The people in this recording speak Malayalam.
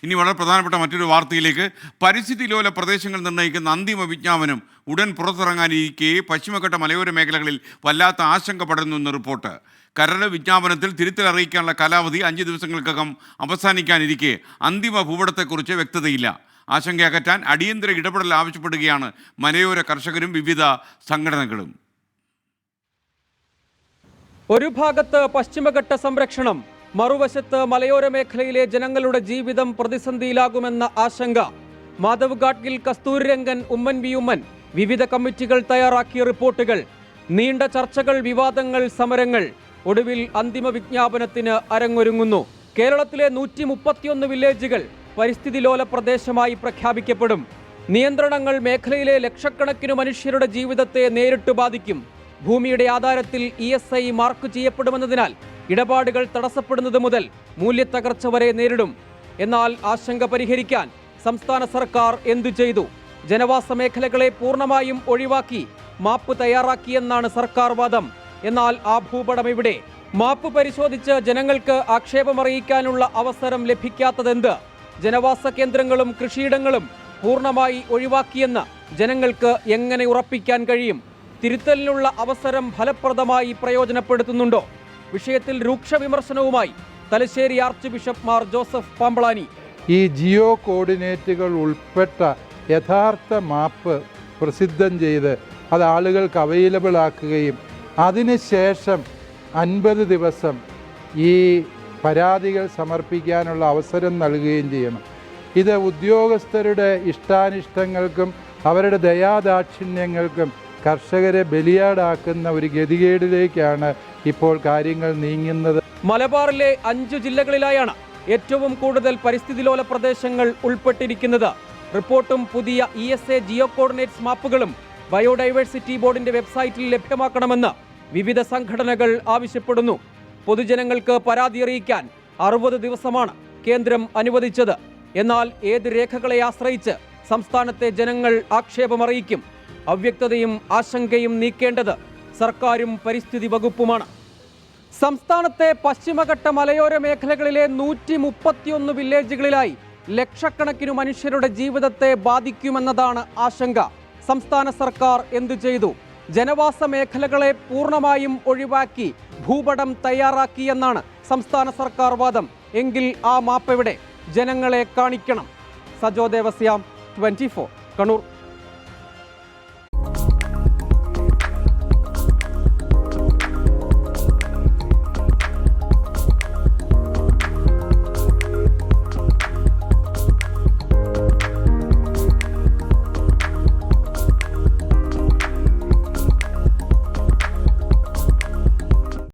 ഇനി വളരെ പ്രധാനപ്പെട്ട മറ്റൊരു വാർത്തയിലേക്ക്. പരിസ്ഥിതി ലോല പ്രദേശങ്ങൾ നിർണ്ണയിക്കുന്ന അന്തിമ വിജ്ഞാപനം ഉടൻ പുറത്തിറങ്ങാനിരിക്കെ പശ്ചിമഘട്ട മലയോര മേഖലകളിൽ വല്ലാത്ത ആശങ്ക പടരുന്നെന്ന് റിപ്പോർട്ട്. കരട് വിജ്ഞാപനത്തിൽ തിരുത്തൽ അറിയിക്കാനുള്ള കാലാവധി 5 ദിവസങ്ങൾക്കകം അവസാനിക്കാനിരിക്കെ അന്തിമ ഭൂപടത്തെക്കുറിച്ച് വ്യക്തതയില്ല. ആശങ്ക അകറ്റാൻ അടിയന്തര ഇടപെടൽ ആവശ്യപ്പെടുകയാണ് മലയോര കർഷകരും വിവിധ സംഘടനകളും. ഒരു ഭാഗത്ത് പശ്ചിമഘട്ട സംരക്ഷണം, മറുവശത്ത് മലയോര മേഖലയിലെ ജനങ്ങളുടെ ജീവിതം പ്രതിസന്ധിയിലാകുമെന്ന ആശങ്ക. മാധവ് ഗാഡ്ഗിൽ, കസ്തൂരിരംഗൻ, ഉമ്മൻ വി ഉമ്മൻ വിവിധ കമ്മിറ്റികൾ തയ്യാറാക്കിയ റിപ്പോർട്ടുകൾ, നീണ്ട ചർച്ചകൾ, വിവാദങ്ങൾ, സമരങ്ങൾ. ഒടുവിൽ അന്തിമ വിജ്ഞാപനത്തിന് അരങ്ങൊരുങ്ങുന്നു. കേരളത്തിലെ 131 വില്ലേജുകൾ പരിസ്ഥിതി ലോല പ്രദേശമായി പ്രഖ്യാപിക്കപ്പെടും. നിയന്ത്രണങ്ങൾ മേഖലയിലെ ലക്ഷക്കണക്കിന് മനുഷ്യരുടെ ജീവിതത്തെ നേരിട്ട് ബാധിക്കും. ഭൂമിയുടെ ആധാരത്തിൽ ESI മാർക്ക് ചെയ്യപ്പെടുമെന്നതിനാൽ ഇടപാടുകൾ തടസ്സപ്പെടുന്നത് മുതൽ മൂല്യത്തകർച്ച വരെ നേരിടും. എന്നാൽ ആശങ്ക പരിഹരിക്കാൻ സംസ്ഥാന സർക്കാർ എന്തു ചെയ്തു? ജനവാസ മേഖലകളെ പൂർണ്ണമായും ഒഴിവാക്കി മാപ്പ് തയ്യാറാക്കിയെന്നാണ് സർക്കാർ വാദം. എന്നാൽ ആ ഭൂപടം ഇവിടെ മാപ്പ് പരിശോധിച്ച് ജനങ്ങൾക്ക് ആക്ഷേപമറിയിക്കാനുള്ള അവസരം ലഭിക്കാത്തതെന്ത്? ജനവാസ കേന്ദ്രങ്ങളും കൃഷിയിടങ്ങളും പൂർണ്ണമായി ഒഴിവാക്കിയെന്ന് ജനങ്ങൾക്ക് എങ്ങനെ ഉറപ്പിക്കാൻ കഴിയും? തിരുത്തലിനുള്ള അവസരം ഫലപ്രദമായി പ്രയോജനപ്പെടുത്തുന്നുണ്ടോ? വിഷയത്തിൽ രൂക്ഷ വിമർശനവുമായി Thalassery arch bishop Mar Joseph Pamplany. ഈ ജിയോ കോർഡിനേറ്റുകൾ ഉൾപ്പെട്ട യഥാർത്ഥ മാപ്പ് പ്രസിദ്ധം ചെയ്ത് അത് ആളുകൾക്ക് അവൈലബിൾ ആക്കുകയും അതിനുശേഷം 50 ദിവസം ഈ പരാതികൾ സമർപ്പിക്കാനുള്ള അവസരം നൽകുകയും ചെയ്യണം. ഇത് ഉദ്യോഗസ്ഥരുടെ ഇഷ്ടാനിഷ്ടങ്ങൾക്കും അവരുടെ ദയാദാക്ഷിണ്യങ്ങൾക്കും കർഷകരെ ബലിയാടാക്കുന്ന ഒരു ഗതികേടിലേക്കാണ് ഇപ്പോൾ കാര്യങ്ങൾ നീങ്ങുന്നത്. മലബാറിലെ 5 ജില്ലകളിലായാണ് ഏറ്റവും കൂടുതൽ പരിസ്ഥിതി ലോല പ്രദേശങ്ങൾ ഉൾപ്പെട്ടിരിക്കുന്നത്. റിപ്പോർട്ടും പുതിയ ESA ജിയോ കോർഡിനേറ്റ്സ് മാപ്പുകളും ബയോഡൈവേഴ്സിറ്റി ബോർഡിന്റെ വെബ്സൈറ്റിൽ ലഭ്യമാക്കണമെന്ന് വിവിധ സംഘടനകൾ ആവശ്യപ്പെടുന്നു. പൊതുജനങ്ങൾക്ക് പരാതി അറിയിക്കാൻ 60 ദിവസമാണ് കേന്ദ്രം അനുവദിച്ചത്. എന്നാൽ ഏത് രേഖകളെ ആശ്രയിച്ച് സംസ്ഥാനത്തെ ജനങ്ങൾ ആക്ഷേപമറിയിക്കും? അവ്യക്തതയും ആശങ്കയും നീക്കേണ്ടത് സർക്കാരും പരിസ്ഥിതി വകുപ്പുമാണ്. സംസ്ഥാനത്തെ പശ്ചിമഘട്ട മലയോര മേഖലകളിലെ 131 വില്ലേജുകളിലായി ലക്ഷക്കണക്കിന് മനുഷ്യരുടെ ജീവിതത്തെ ബാധിക്കുമെന്നതാണ് ആശങ്ക. സംസ്ഥാന സർക്കാർ എന്തു ചെയ്തു? ജനവാസ മേഖലകളെ പൂർണ്ണമായും ഒഴിവാക്കി ഭൂപടം തയ്യാറാക്കിയെന്നാണ് സംസ്ഥാന സർക്കാർ വാദം. എങ്കിൽ ആ മാപ്പ് എവിടെ? ജനങ്ങളെ കാണിക്കണം. സജോ ദേവസ്യാം, 24 കണ്ണൂർ.